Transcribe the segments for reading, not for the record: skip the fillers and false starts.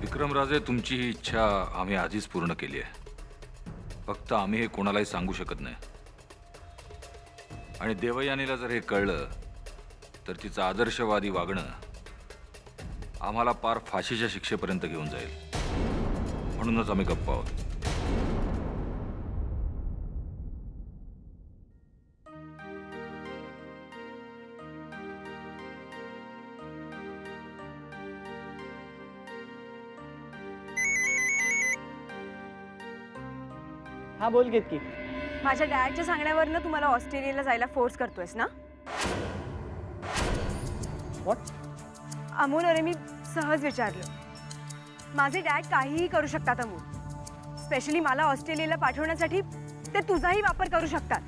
विक्रमराजे, तुमची ही इच्छा आम्ही आधीच पूर्ण केली आहे. फक्त आम्ही हे कोणालाही सांगू शकत नाही. आणि देवयानीला जर हे कळलं तर तिचं आदर्शवादी वागणं आम्हाला पार फाशीच्या शिक्षेपर्यंत घेऊन जाईल. म्हणूनच आम्ही गप्प आहोत. हा बोल केतकी. माझ्या डॅडच्या सांगण्यावरनं तुम्हाला ऑस्ट्रेलियाला जायला फोर्स करतोयस ना? व्हॉट? अमोल, अरे मी सहज विचारलं. माझे डॅड काहीही करू शकतात अमोल. स्पेशली मला ऑस्ट्रेलियाला पाठवण्यासाठी ते तुझाही वापर करू शकतात.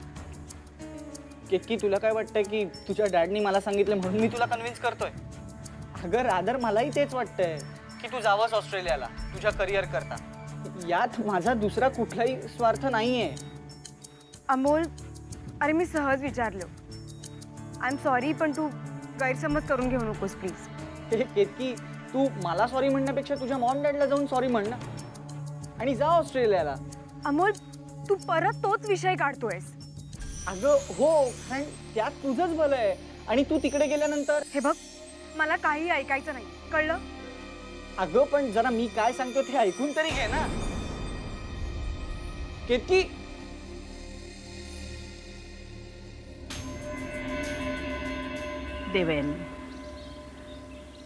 केतकी, तुला काय वाटतंय की तुझ्या डॅडनी मला सांगितलं म्हणून मी तुला कन्व्हिन्स करतोय? अगं रादर मलाही तेच वाटतंय की तू जावंस ऑस्ट्रेलियाला तुझ्या करिअर करता. यात माझा दुसरा कुठलाही स्वार्थ नाहीये. अमोल, अरे मी सहज विचारलं. आय एम सॉरी, पण तू गैरसमज करून घेऊ नकोस प्लीज. हे केतकी, तू मला सॉरी म्हणण्यापेक्षा तुझ्या मॉम डॅडला जाऊन सॉरी म्हण ना आणि जा ऑस्ट्रेलियाला. अमोल, तू परत तोच विषय काढतोयस. अगं हो, कारण त्यात तुझंच भलं आहे. आणि तू तिकडे गेल्यानंतर हे बघ, मला काही ऐकायचं नाही, कळलं? अगं पण जरा मी काय सांगतो ते ऐकून तरी घे ना केतकी. देवेन,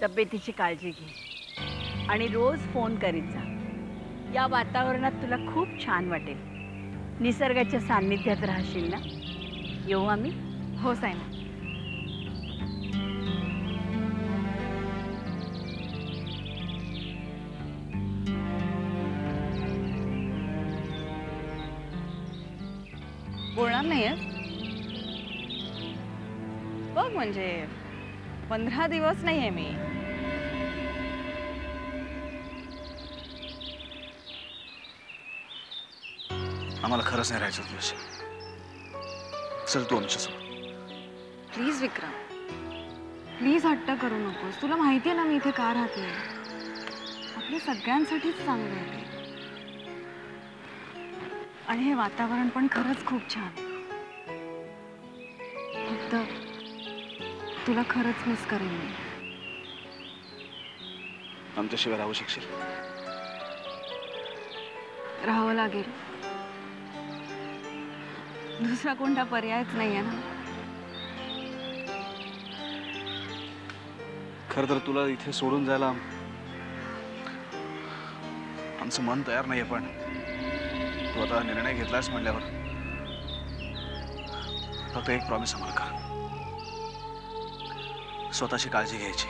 तब्येतीची काळजी घे आणि रोज फोन करीत जा. या वातावरणात तुला खूप छान वाटेल. निसर्गाच्या सान्निध्यात राहशील ना? येऊ आम्ही? हो सायमा. बोलणार नाहीये बघ. म्हणजे 15 दिवस नाहीये मी. आम्हाला खरंच नाही राहायचं तुझ्याशी. चल तू आमच्यासोबत. प्लीज विक्रम, प्लीज हट्ट करू नकोस. तुला माहिती आहे ना मी इथे का राहते. आपल्या सगळ्यांसाठीच चांगलं आहे ते. आणि हे वातावरण पण खरंच खूप छान. फक्त तुला खरंच मिस करेन मी. आमच्याशिवाय राहू शकशील? राहावं लागेल. दुसरा कोणता पर्यायच नाहीये ना. खरं तर तुला इथे सोडून जायला आमचं मन तयार नाहीये. पण तू आता निर्णय घेतलास म्हणल्यावर फक्त एक प्रॉमिस आम्हाला कर. स्वतःची काळजी घ्यायची,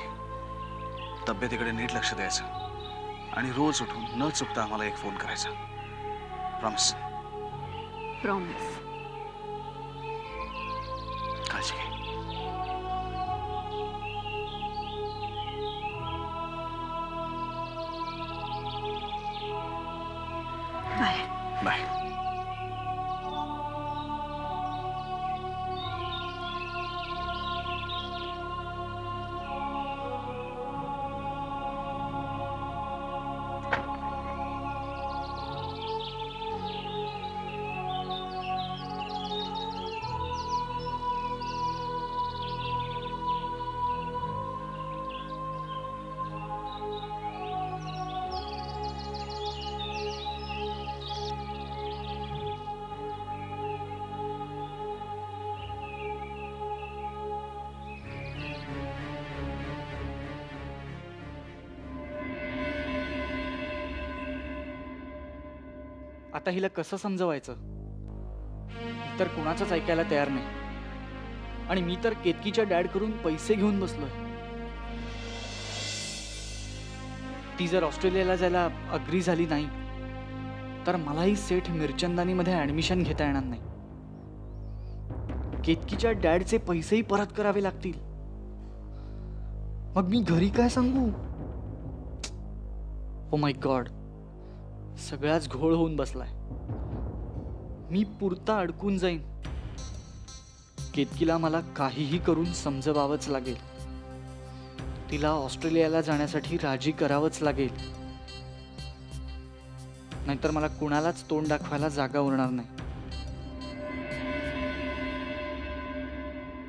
तब्येतीकडे नीट लक्ष द्यायचं आणि रोज उठून न चुकता आम्हाला एक फोन करायचा. प्रॉमिस? प्रॉमिस. काळजी घे. बाय. बाय. आता हिला कसं समजवायचं? तर कुणाचंच ऐकायला तयार नाही. आणि मी तर केतकीच्या डॅड कडून पैसे घेऊन बसलोय. ती जर ऑस्ट्रेलियाला जायला अग्री झाली नाही तर मलाही सेठ मिरचंदानीमध्ये ऍडमिशन घेता येणार नाही. केतकीच्या डॅडचे पैसेही परत करावे लागतील. मग मी घरी काय सांगू? ओ माय गॉड, सगळाच घोळ होऊन बसलाय. मी पुरता अडकून जाईन. केतकीला मला काहीही करून समजवावंच लागेल. तिला ऑस्ट्रेलियाला जाण्यासाठी राजी करावंच लागेल. नाहीतर मला कुणालाच तोंड दाखवायला जागा उरणार नाही.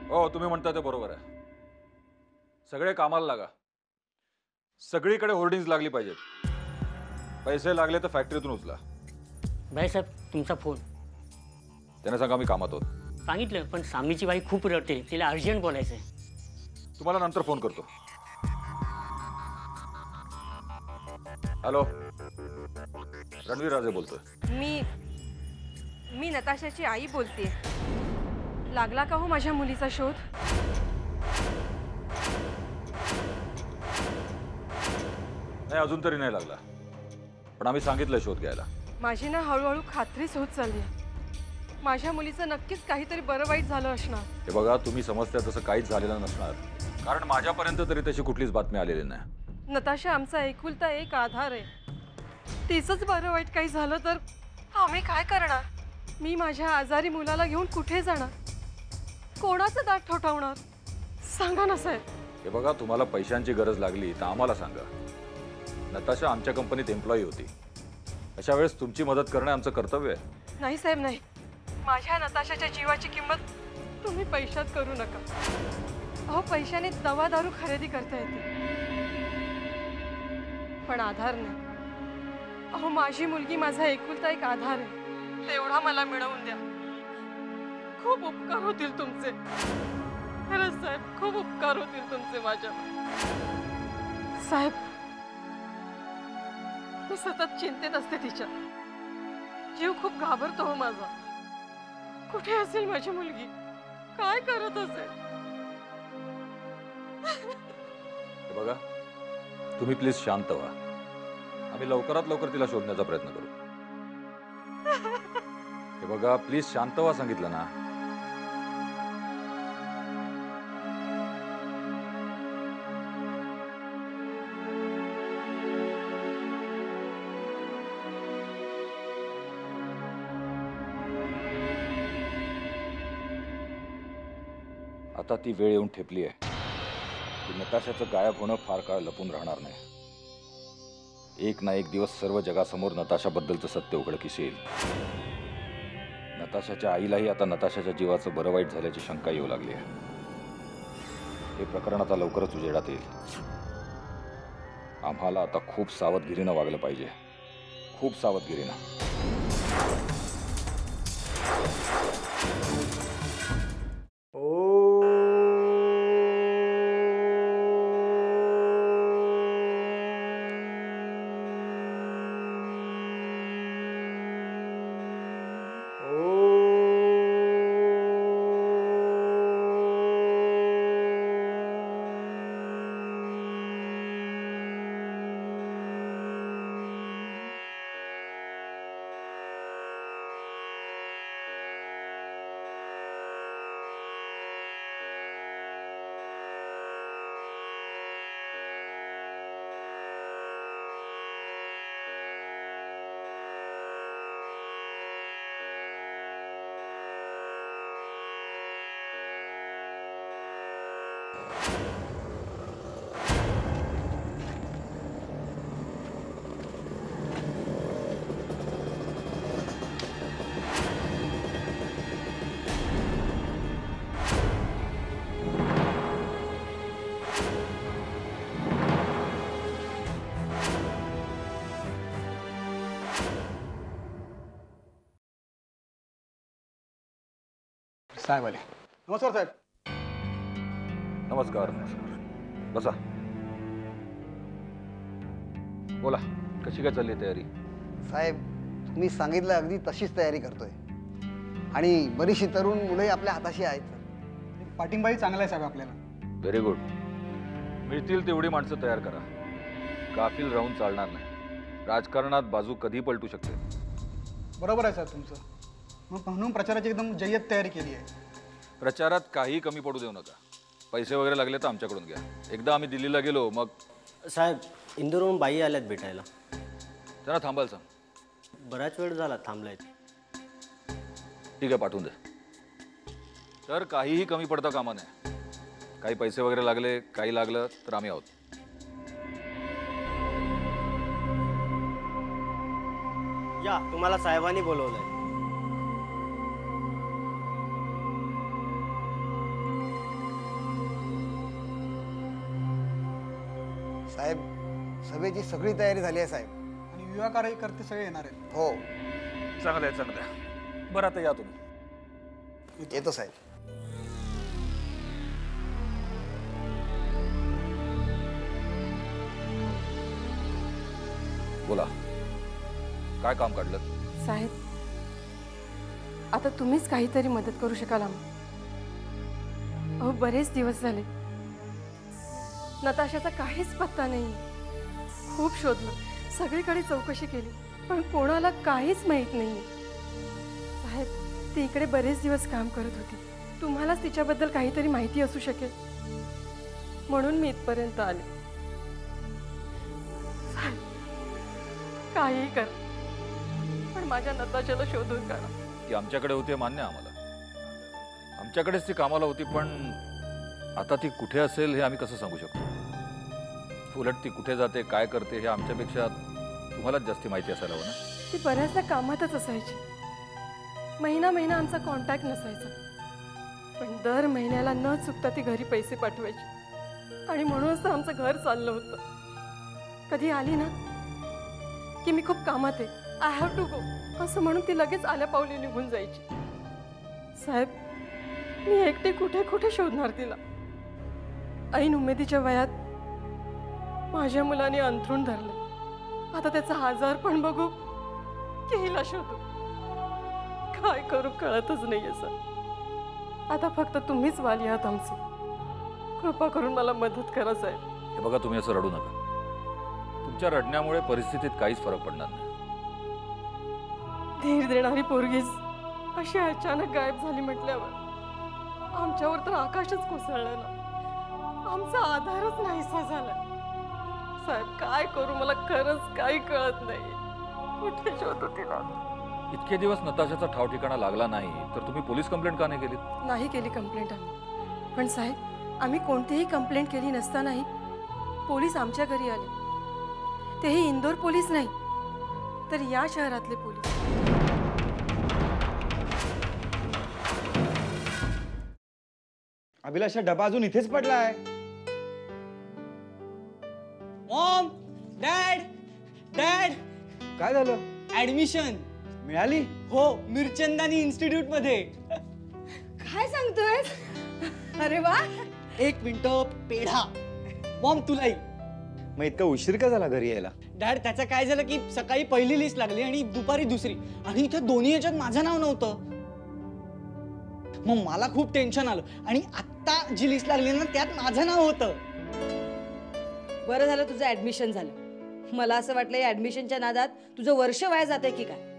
हो, तुम्ही म्हणता ते बरोबर आहे. सगळे कामाला लागा. सगळीकडे होर्डिंग्स लागली पाहिजेत. पैसे लागले तर फॅक्टरीतून उचला. भाईसाहेब तुमचा फोन. त्यांना सांगा मी कामात आहोत. सांगितलं, पण सामीची बाई खूप रडते, तिला अर्जंट बोलायचंय. तुम्हाला नंतर फोन करतो. हॅलो, रणवीर राजे बोलतोय. मी नताशाची आई बोलतेय. लागला का हो माझ्या मुलीचा शोध? नाही, अजून तरी नाही लागला, पण आम्ही सांगितलं शोध घ्यायला. माझी ना हळूहळू खात्रीच होत चालली. माझ्या मुलीचं नक्कीच काहीतरी बरं वाईट झालं असणार. हे बघा, तुम्ही समजता तसं काहीच झालेलं नसणार, कारण माझ्यापर्यंत तरी तशी कुठलीच बातमी आलेली नाही. नताशा आमचा एकुलता एक आधार आहे. तिचंच बरं वाईट काही झालं तर आम्ही काय करणार? मी माझ्या आजारी मुलाला घेऊन कुठे जाणार? कोणाचं दात ठोठावणार? सांगा ना साहेब. हे बघा, तुम्हाला पैशांची गरज लागली तर आम्हाला सांगा. नताशा आमच्या कंपनीत एम्प्लॉई होती. अशा वेळेस तुमची मदत करणं आमचं कर्तव्य आहे. नाही साहेब, नाही. माझ्या नताशाच्या जीवाची किंमत तुम्ही पैशात करू नका. अहो, पैशाने दवा दारू खरेदी करता येते, पण आधार नाही. अहो, माझी मुलगी माझा एकुलता एक आधार आहे. तेवढा मला मिळवून द्या. खूप उपकार होतील तुमचे. खरंच साहेब, खूप उपकार होतील तुमचे माझ्या. साहेब, मी सतत चिंतेत असते तिच्या. जीव खूप घाबरतो हो माझा. कुठे असेल माझी मुलगी? काय करत असेल? हे बघा, तुम्ही प्लीज शांत व्हा. आम्ही लवकरात लवकर तिला शोधण्याचा प्रयत्न करू. हे बघा, प्लीज शांत व्हा सांगितलं ना. आता ती वेळ येऊन ठेपली आहे की नताशाचं गायब होणं फार काळ लपून राहणार नाही. एक ना एक दिवस सर्व जगासमोर नताशाबद्दलचं सत्य उघडकीस येईल. नताशाच्या आईलाही आता नताशाच्या जीवाचं बरं वाईट झाल्याची शंका येऊ लागली आहे. हे प्रकरण आता लवकरच उजेडात येईल. आम्हाला आता खूप सावधगिरीनं वागलं पाहिजे. खूप सावधगिरीनं. साहेब आले. नमस्कार साहेब. नमस्कार. बसा. बोला, कशी काय चालली तयारी? साहेब, तुम्ही सांगितलं अगदी तशीच तयारी करतोय. आणि बरीचशी तरुण मुलंही आपल्या हाताशी आहेत. पाठिंबाही चांगला आहे साहेब आपल्याला. Very good. मिळतील तेवढी माणसं तयार करा. गाफील राहून चालणार नाही. राजकारणात बाजू कधी पलटू शकते. बरोबर आहे साहेब तुमचं. मग म्हणून प्रचाराची एकदम जय्यत तयारी केली आहे. प्रचारात काही कमी पडू देऊ नका. पैसे वगैरे लागले तर आमच्याकडून घ्या. एकदा आम्ही दिल्लीला गेलो मग. साहेब, इंदोरहून बाई आल्यात भेटायला. त्यांना थांबायला सांग. बराच वेळ झाला थांबलाय. ठीक आहे, पाठवून दे. तर काहीही कमी पडता कामा नये. काही पैसे वगैरे लागले, काही लागलं तर आम्ही आहोत. या तुम्हाला साहेबांनी बोलवलंय. साहेब, सभेची सगळी तयारी झाली आहे साहेब. आणि युवा कार्यकर्ते सगळे येणार आहेत. हो, चांगलं आहे, चांगलं आहे. बरं आता या तुम्ही. येतो साहेब. बोला, काय काम काढलं? साहेब, आता तुम्हीच काहीतरी मदत करू शकाल आम्हाला. अहो, बरेच दिवस झाले नताशाचा काहीच पत्ता नाही. खूप शोधलं, सगळीकडे चौकशी केली, पण कोणाला काहीच माहीत नाही. साहेब, ती इकडे बरेच दिवस काम करत होती. तुम्हालाच तिच्याबद्दल काहीतरी माहिती असू शकेल म्हणून मी इथपर्यंत आले. साहेब, काहीही कर, पण माझ्या नताशाला शोधून काढा. ती आमच्याकडे होती मान्य आम्हाला, आमच्याकडेच ती कामाला होती, पण आता ती कुठे असेल हे आम्ही कसं सांगू शकतो? उलट ती कुठे जाते, काय करते हे आमच्यापेक्षा तुम्हालाच जास्ती माहिती असायला हवं ना. ती बऱ्याचदा कामातच असायची. महिना महिना आमचा कॉन्टॅक्ट नसायचा, पण दर महिन्याला न चुकता ती घरी पैसे पाठवायची. आणि म्हणूनच तर आमचं घर चाललं होतं. कधी आली ना की मी खूप कामात आहे, आय हॅव टू गो असं म्हणून ती लगेच आल्या पावली निघून जायची. साहेब, मी एकटी कुठे कुठे शोधणार तिला? ऐन उमेदीच्या वयात माझ्या मुलाने अंथरूण धरलं. आता त्याचा आजार पण बघू की हिला शोधू? काय करू कळतच नाहीये सर. आता फक्त तुम्हीच वाली आहात आमचे. कृपा करून मला मदत करा साहेब. हे बघा, तुम्ही असं रडू नका. तुमच्या रडण्यामुळे परिस्थितीत काहीच फरक पडणार नाही. धीर देणारी पोरगीच अशी अचानक गायब झाली म्हटल्यावर आमच्यावर तर आकाशच कोसळलं ना. आमचा आधारच नाहीसा झाला. साहेब, काय करू मला खरंच काही कळत नाही. कुठे शोधू तिला? इतके दिवस नताशाचा ठाव ठिकाणा लागला नाही तर तुम्ही पोलीस कंप्लेंट का नाही केली? नाही केली कंप्लेंट आम्ही. पण साहेब, आम्ही कोणतीही कंप्लेंट केली नसतानाही पोलीस आमच्या घरी आले. तेही इंदोर पोलीस नाही तर या शहरातले पोलीस. अभिलाषा, डबा अजून इथेच पडलाय. मॉम, डॅड, डॅड, काय झालं? ऍडमिशन मिळाली? हो, मिरचंदानी इन्स्टिट्यूट मध्ये. काय सांगतोय? अरे वा. 1 मिनिट, पेढा. मॉम, तुलाही. मग इतका उशीर का झाला घरी यायला? डॅड, त्याचं काय झालं की सकाळी पहिली लिस्ट लागली आणि दुपारी दुसरी, आणि इथे दोन्ही याच्यात माझं नाव नव्हतं. मग मला खूप टेन्शन आलं, आणि आत्ता जी लिस्ट लागली ना त्यात माझं नाव होतं. बरं झालं तुझं ऍडमिशन झालं. मला असं वाटलं या ऍडमिशनच्या नादात तुझं वर्ष वाया जातंय की काय.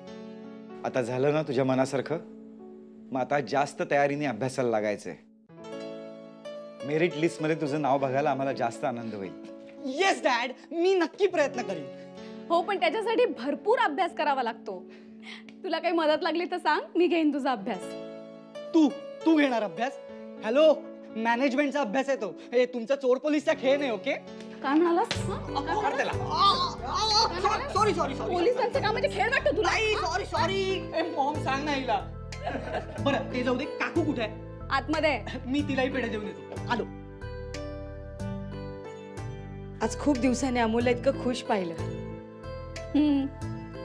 आता झालं ना तुझ्या मनासारखं? मग आता जास्त तयारीने अभ्यासाला लागायचंय. मेरिट लिस्ट मध्ये तुझं नाव बघायला आम्हाला जास्त आनंद होईल. येस डॅड, मी नक्की प्रयत्न करीन. हो, पण त्याच्यासाठी भरपूर अभ्यास करावा लागतो. तुला काही मदत लागली तर सांग, मी घेईन तुझा अभ्यास. तू घेणार अभ्यास? हॅलो, मॅनेजमेंटचा अभ्यास आहे तो. हे तुमचा चोर पोलीसचा खेळ नाही. ओके? काय म्हणालास? Sorry sorry sorry. पोलिसांचं काम म्हणजे खेळ वाटतो तुला? Sorry sorry. मॉम, सांग ना हिला. बरं, ते जाऊ दे. काकू कुठे आहे? आतमध्ये. मी तिलाही पेढे देऊन येतो. आलो. आज खूप दिवसांनी अमोलला इतकं खुश पाहिलं.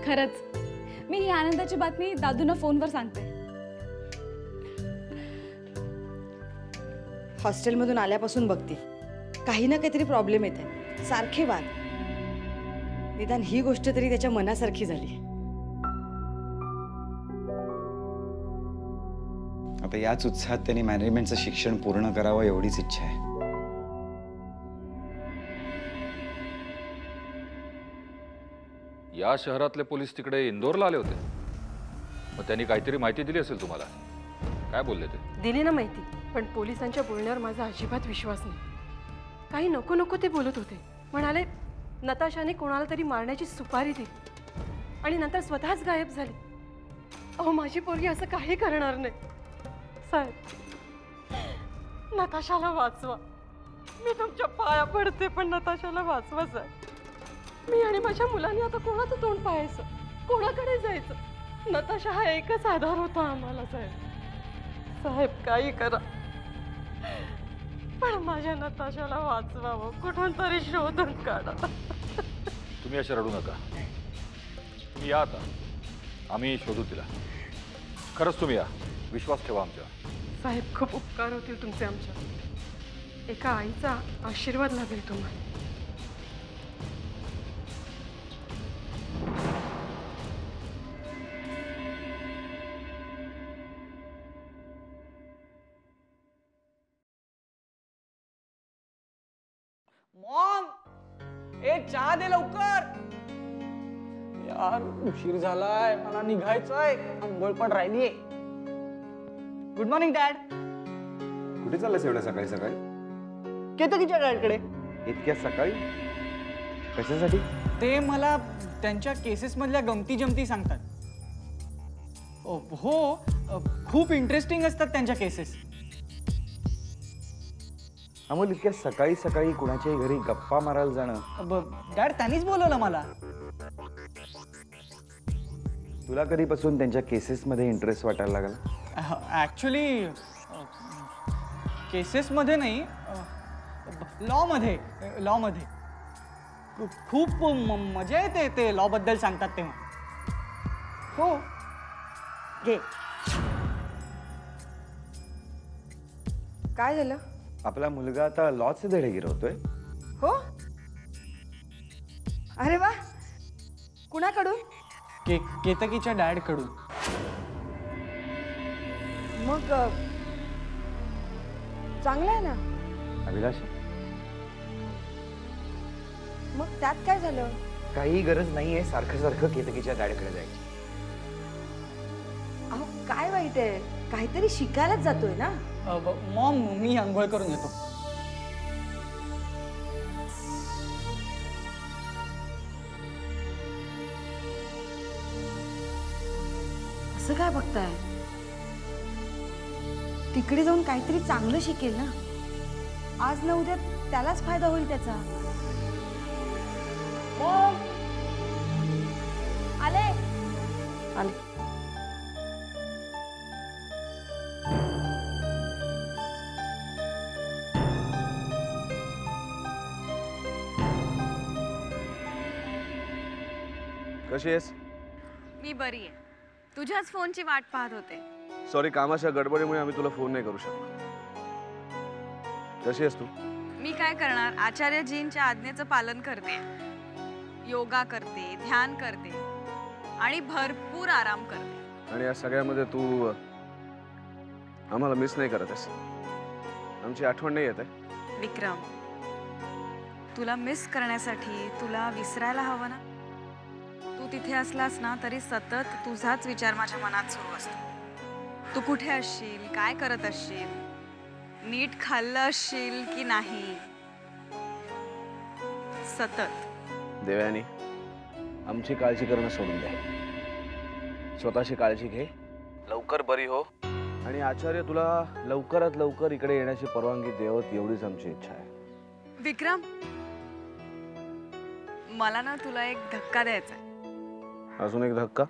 खरंच. मी ही आनंदाची बातमी दादूंना फोनवर सांगते. हॉस्टेलमधून आल्यापासून बघते काही ना काहीतरी प्रॉब्लेम येत आहे. सारखे वाद. निदान ही गोष्ट तरी त्याच्या मनासारखी झाली. आता याच उत्साहात त्यांनी मॅनेजमेंटचं शिक्षण पूर्ण करावं एवढीच इच्छा आहे. या शहरातले पोलीस तिकडे इंदोरला आले होते. मग त्यांनी काहीतरी माहिती दिली असेल तुम्हाला. काय बोलले ते? दिली ना माहिती, पण पोलिसांच्या बोलण्यावर माझा अजिबात विश्वास नाही. काही नको नको ते बोलत होते. म्हणाले नताशाने कोणाला तरी मारण्याची सुपारी दिली आणि नंतर स्वतःच गायब झाली. अहो, माझी पोरगी असं काही करणार नाही. साहेब, नताशाला वाचवा. मी तुमच्या पाया पडते, पण नताशाला वाचवा साहेब. मी आणि माझ्या मुलांनी आता कोणाचं तोंड पाहायचं? कोणाकडे जायचं? नताशा हा एकच आधार होता आम्हाला साहेब. साहेब काही करा, पण माझ्या नताशाला वाचवावं, कुठून तरी शोधून काढा. तुम्ही असे रडू नका. तुम्ही या आता, आम्ही शोधू तिला. खरंच तुम्ही या, विश्वास ठेवा आमच्यावर. साहेब खूप उपकार होतील तुमचे आमच्या. एका आईचा आशीर्वाद लाभेल तुम्हाला. मॉम, ए चहा दे लवकर. यार उशीर झालाय, मला निघायचंय. अंघोळ पण राहिलीये. Good morning dad. कुठे चाललंयस एवढ्या सकाळी सकाळी? केतकीच्या डॅडकडे. इतक्या सकाळी कशासाठी? ते मला त्यांच्या केसेस मधल्या गमती जमती सांगतात. हो, खूप इंटरेस्टिंग असतात त्यांच्या केसेस. अमोल, इतक्या सकाळी सकाळी कुणाच्याही घरी गप्पा मारायला जाणं? डॅड त्यांनीच बोलवलं मला. तुला कधीपासून त्यांच्या केसेस मध्ये इंटरेस्ट वाटायला लागला? ऍक्च्युली केसेस मध्ये नाही, लॉ मध्ये खूप मजा येते ते लॉ बद्दल सांगतात तेव्हा. हो घे. काय झालं? आपला मुलगा आता लॉचे धडे गिरवतोय. हो, अरे वा. कुणाकडून? केतकीच्या डॅड कडून. मग चांगलं आहे ना. अभिलाष, मग त्यात काय झालं? काही गरज नाहीये सारखं सारखं केतकीच्या डॅडकडे जायची. अहो काय वाईट आहे, काहीतरी शिकायलाच जातोय ना. मॉम, मी अंघोळ करून येतो. असं काय बघताय? तिकडे जाऊन काहीतरी चांगलं शिकेल ना. आज ना उद्या त्यालाच फायदा होईल त्याचा. आले आले. कशी आहेस? मी बरी आहे. तुझ्याच फोनची वाट पाहत होते. सॉरी, कामाच्या गडबडीमुळे आम्ही तुला फोन नाही करू शकलो. कशी आहेस तू? मी काय करणार, आचार्यजींच्या आज्ञेचं पालन करते. योगा करते, ध्यान करते आणि भरपूर आराम करते. आणि या सगळ्यामध्ये तू आम्हाला मिस नाही करत आहेस? आमची आठवण नाही येत आहे? विक्रम, तुला मिस करण्यासाठी तुला विसरायला हवं ना. तू तिथे असलास ना तरी सतत तुझाच विचार माझ्या मनात सुरू असतो. तू कुठे असशील, काय करत असशील, नीट खाल्लं असशील की नाही, सतत. देवयानी, आमची काळजी करणं सोडून दे. स्वतःची काळजी घे, लवकर बरी हो, आणि आचार्य तुला लवकरात लवकर इकडे येण्याची परवानगी देवत, एवढीच आमची इच्छा आहे. विक्रम, मला ना तुला एक धक्का द्यायचा आहे. अजून एक धक्का?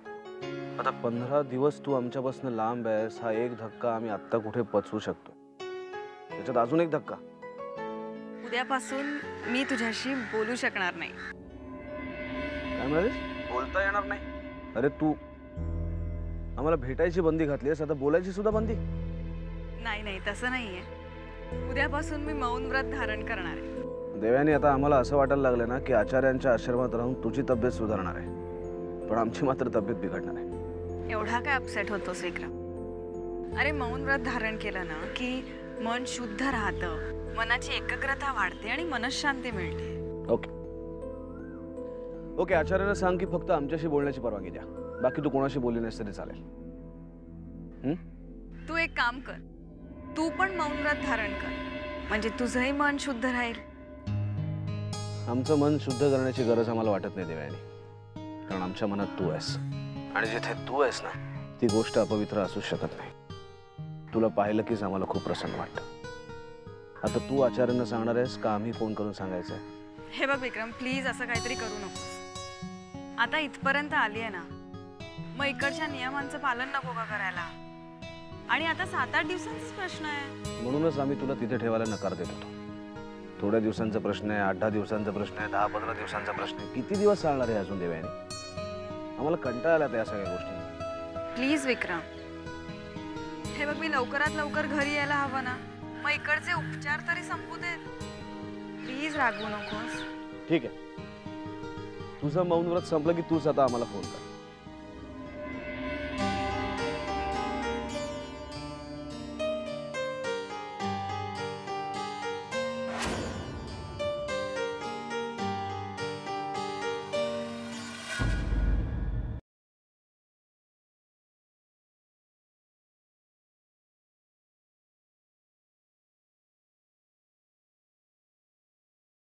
आता 15 दिवस तू आमच्यापासून लांब आहेस. हा एक धक्का आम्ही आत्ता कुठे पचवू शकतो, त्याच्यात अजून एक धक्का. उद्यापासून मी तुझ्याशी बोलू शकणार नाही. काय म्हणालीस? बोलता येणार नाही? अरे तू आम्हाला भेटायची बंदी घातली आहेस, आता बोलायची सुद्धा बंदी? नाही नाही, तसं नाहीये. उद्यापासून मी मौन व्रत धारण करणार आहे. देव्यानी, आता आम्हाला असं वाटायला लागलं ना की आचार्यांच्या आश्रमात राहून तुझी तब्येत सुधारणार आहे, पण आमची मात्र तब्येत बिघडणार आहे. एवढा काय अपसेट होतोस विक्रम? अरे मौन व्रत धारण केलं ना की मन शुद्ध राहतं, मनाची एकाग्रता वाढते आणि मनशांती मिळते. ओके ओके, आचार्यांना सांग की फक्त आमच्याशी बोलण्याची परवानगी द्या, बाकी तू कोणाशी बोलली नाहीस तरी चालेल. तू एक काम कर, तू पण मौन व्रत धारण कर, म्हणजे तुझंही मन शुद्ध राहील. आमचं मन शुद्ध करण्याची गरज आम्हाला वाटत नाही देवयानी, कारण आमच्या मनात तू आहेस, आणि जिथे तू आहेस ना ती गोष्ट अपवित्र असू शकत नाही. तुला पाहिलं कीच आम्हाला खूप प्रसन्न वाटतं. आता तू आचार्यांना सांगणार आहेस का आम्ही फोन करून सांगायचं आहे? हे बघ विक्रम, प्लीज असं काहीतरी करू नकोस. आता इथपर्यंत आली आहे ना, मग इकडच्या नियमांचं पालन नको का करायला? आणि आता 7-8 दिवसांचाच प्रश्न आहे. म्हणूनच आम्ही तुला तिथे ठेवायला नकार देत होतो. थोड्या दिवसांचा प्रश्न आहे, 8-10 दिवसांचा प्रश्न आहे, 10-15 दिवसांचा प्रश्न आहे. किती दिवस चालणार आहे अजून देवयानी? आम्हाला कंटाळा आला त्या सगळ्या गोष्टी. प्लीज विक्रम, हे बघ मी लवकरात लवकर घरी यायला हवं ना. मग इकडचे उपचार तरी संपू देत. प्लीज रागवू नकोस. ठीक आहे, तुझं मौन व्रत संपलं की तूच आता आम्हाला फोन कर.